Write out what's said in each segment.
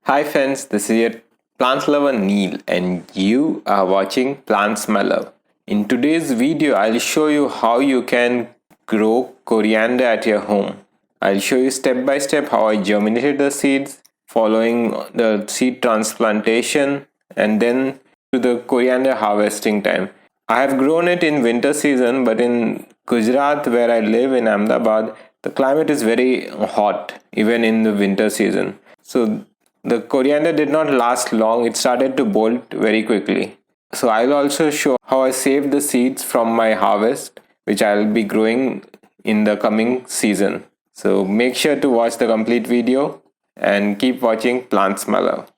Hi friends, this is your plants lover Neil and you are watching Plants My Love. In today's video, I'll show you how you can grow coriander at your home. I'll show you step by step how I germinated the seeds, following the seed transplantation, and then to the coriander harvesting time. I have grown it in winter season, but in Gujarat, where I live in Ahmedabad, the climate is very hot even in the winter season. So the coriander did not last long, it started to bolt very quickly. So I'll also show how I saved the seeds from my harvest, which I'll be growing in the coming season. So make sure to watch the complete video and keep watching Plants My Love.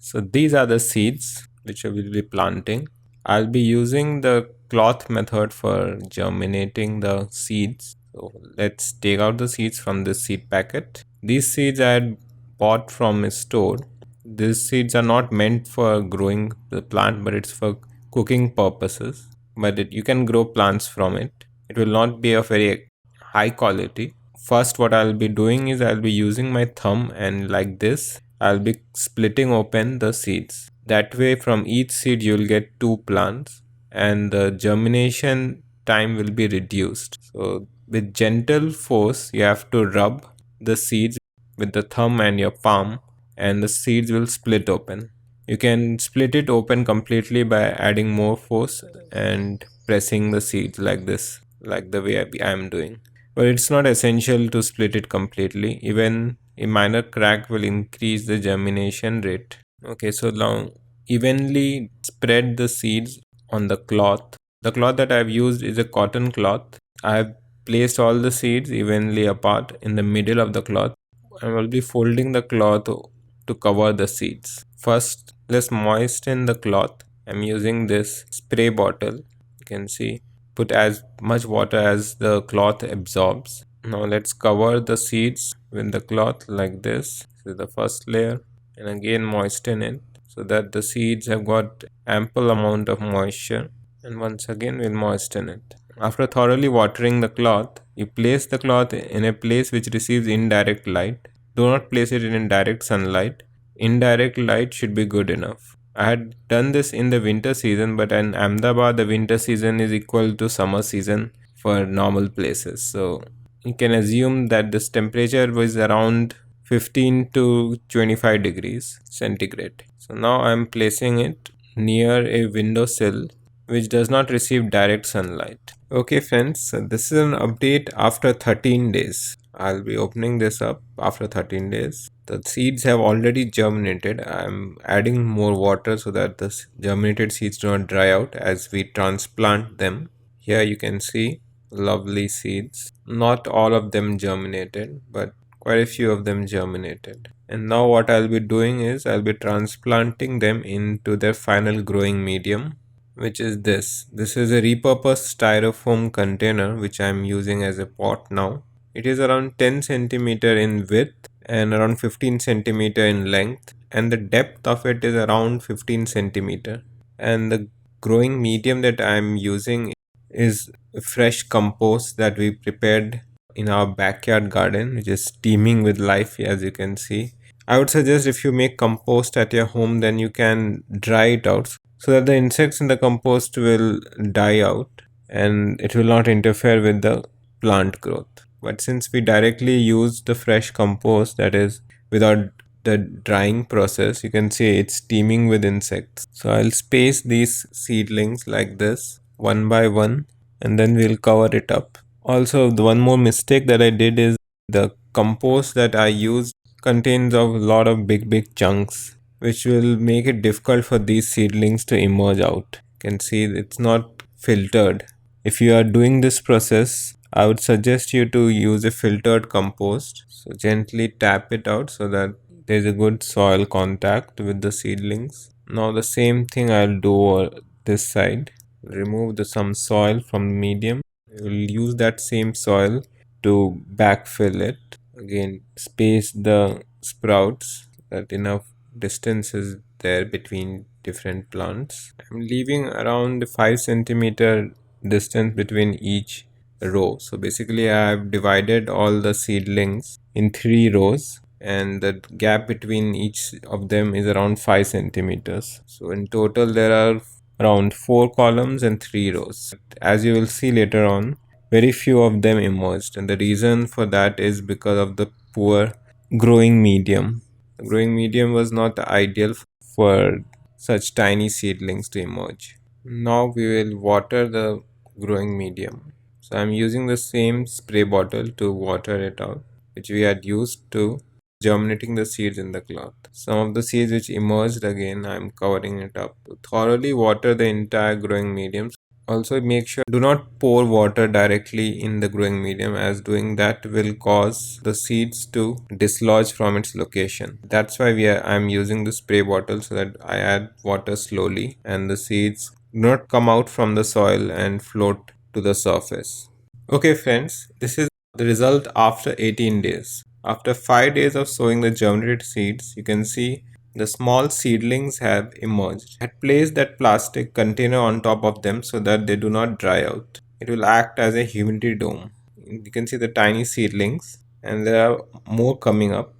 So these are the seeds which I will be planting. I'll be using the cloth method for germinating the seeds. So let's take out the seeds from this seed packet. These seeds I had bought from a store. These seeds are not meant for growing the plant, but it's for cooking purposes. But you can grow plants from it. It will not be of very high quality. First, what I'll be doing is I'll be using my thumb and like this, I'll be splitting open the seeds. That way, from each seed, you'll get two plants and the germination time will be reduced. So, with gentle force, you have to rub the seeds with the thumb and your palm, and the seeds will split open. You can split it open completely by adding more force and pressing the seeds like this, like the way I am doing. But it's not essential to split it completely. Even a minor crack will increase the germination rate. Okay, so now evenly spread the seeds on the cloth. The cloth that I've used is a cotton cloth. I have placed all the seeds evenly apart in the middle of the cloth. I will be folding the cloth to cover the seeds. First, let's moisten the cloth. I'm using this spray bottle. You can see, put as much water as the cloth absorbs. Now let's cover the seeds with the cloth like this. This is the first layer, and again moisten it so that the seeds have got ample amount of moisture, and once again we'll moisten it. After thoroughly watering the cloth, you place the cloth in a place which receives indirect light. Do not place it in direct sunlight. Indirect light should be good enough. I had done this in the winter season, but in Ahmedabad, the winter season is equal to summer season for normal places. So you can assume that this temperature was around 15 to 25 degrees centigrade. So now I am placing it near a windowsill which does not receive direct sunlight. Okay friends, so this is an update after 13 days. I'll be opening this up after 13 days. The seeds have already germinated. I'm adding more water so that the germinated seeds do not dry out as we transplant them. Here you can see lovely seeds. Not all of them germinated, but quite a few of them germinated. And now what I'll be doing is I'll be transplanting them into their final growing medium, which is this. This is a repurposed styrofoam container which I'm using as a pot now. It is around 10 centimeter in width and around 15 centimeter in length, and the depth of it is around 15 centimeter. And the growing medium that I'm using is fresh compost that we prepared in our backyard garden, which is teeming with life, as you can see. I would suggest if you make compost at your home, then you can dry it out so that the insects in the compost will die out and it will not interfere with the plant growth. But since we directly use the fresh compost, that is without the drying process, you can see it's teeming with insects. So I'll space these seedlings like this one by one, and then we'll cover it up. Also, the one more mistake that I did is the compost that I used contains a lot of big chunks, which will make it difficult for these seedlings to emerge out. You can see it's not filtered. If you are doing this process, I would suggest you to use a filtered compost. So gently tap it out so that there's a good soil contact with the seedlings. Now the same thing I'll do over this side. Remove some soil from the medium. We'll use that same soil to backfill it. Again, space the sprouts that enough distance is there between different plants. I'm leaving around 5 centimeter distance between each row. So basically I've divided all the seedlings in 3 rows, and the gap between each of them is around 5 centimeters. So in total there are around 4 columns and 3 rows. As you will see later on, very few of them emerged, and the reason for that is because of the poor growing medium. The growing medium was not ideal for such tiny seedlings to emerge. Now we will water the growing medium. So I'm using the same spray bottle to water it out, which we had used to germinating the seeds in the cloth. Some of the seeds which emerged again, I'm covering it up. To thoroughly water the entire growing medium. Also make sure do not pour water directly in the growing medium, as doing that will cause the seeds to dislodge from its location. That's why I'm using the spray bottle, so that I add water slowly and the seeds do not come out from the soil and float to the surface. Okay friends, this is the result after 18 days. After 5 days of sowing the germinated seeds, you can see the small seedlings have emerged. I had placed that plastic container on top of them so that they do not dry out. It will act as a humidity dome. You can see the tiny seedlings, and there are more coming up.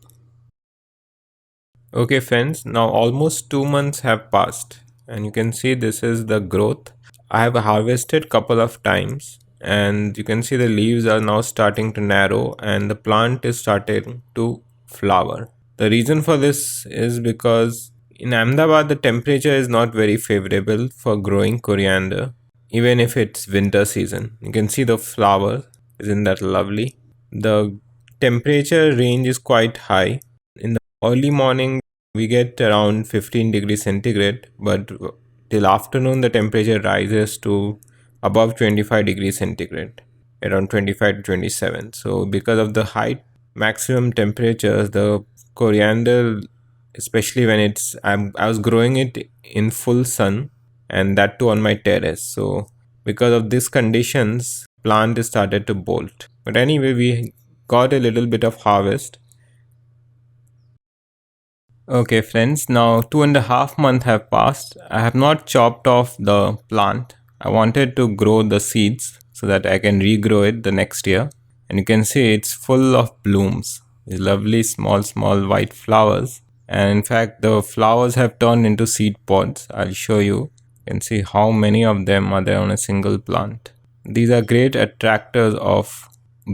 Okay friends, now almost 2 months have passed, and you can see this is the growth. I have harvested couple of times, and you can see the leaves are now starting to narrow and the plant is starting to flower. The reason for this is because in Ahmedabad the temperature is not very favorable for growing coriander, even if it's winter season. You can see the flower, isn't that lovely? The temperature range is quite high. In the early morning we get around 15 degrees centigrade, but till afternoon the temperature rises to above 25 degrees centigrade, around 25 to 27. So because of the high maximum temperatures, the coriander, especially when I was growing it in full sun, and that too on my terrace. So because of these conditions, plant started to bolt. But anyway, we got a little bit of harvest. Okay friends, now 2.5 months have passed. I have not chopped off the plant. I wanted to grow the seeds so that I can regrow it the next year. And you can see it's full of blooms. These lovely small white flowers. And in fact the flowers have turned into seed pods. I'll show you. You can see how many of them are there on a single plant. These are great attractors of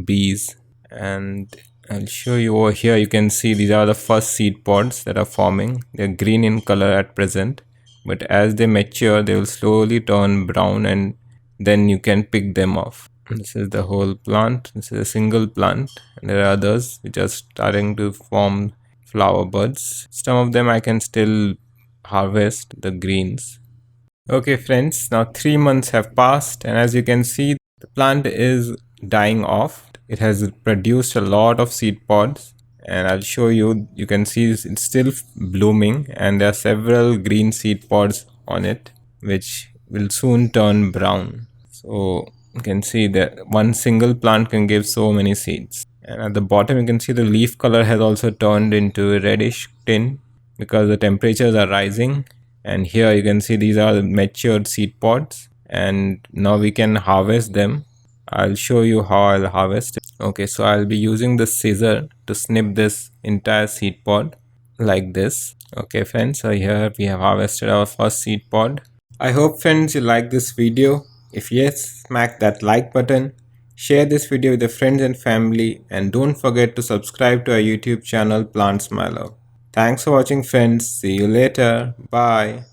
bees, and I'll show you over here. You can see these are the first seed pods that are forming. They're green in color at present, but as they mature they will slowly turn brown, and then you can pick them off. This is the whole plant. This is a single plant, and there are others which are starting to form flower buds. Some of them I can still harvest the greens. Okay friends, now 3 months have passed, and as you can see the plant is dying off. It has produced a lot of seed pods, and I'll show you. You can see it's still blooming, and there are several green seed pods on it which will soon turn brown. So you can see that one single plant can give so many seeds. And at the bottom you can see the leaf color has also turned into a reddish tint because the temperatures are rising. And here you can see these are the matured seed pods, and now we can harvest them. I'll show you how I'll harvest it. Okay, so I'll be using the scissor to snip this entire seed pod like this. Okay friends, so here we have harvested our first seed pod. I hope friends you like this video. If yes, smack that like button, share this video with your friends and family, and don't forget to subscribe to our YouTube channel Plant Smiler. Thanks for watching friends. See you later. Bye.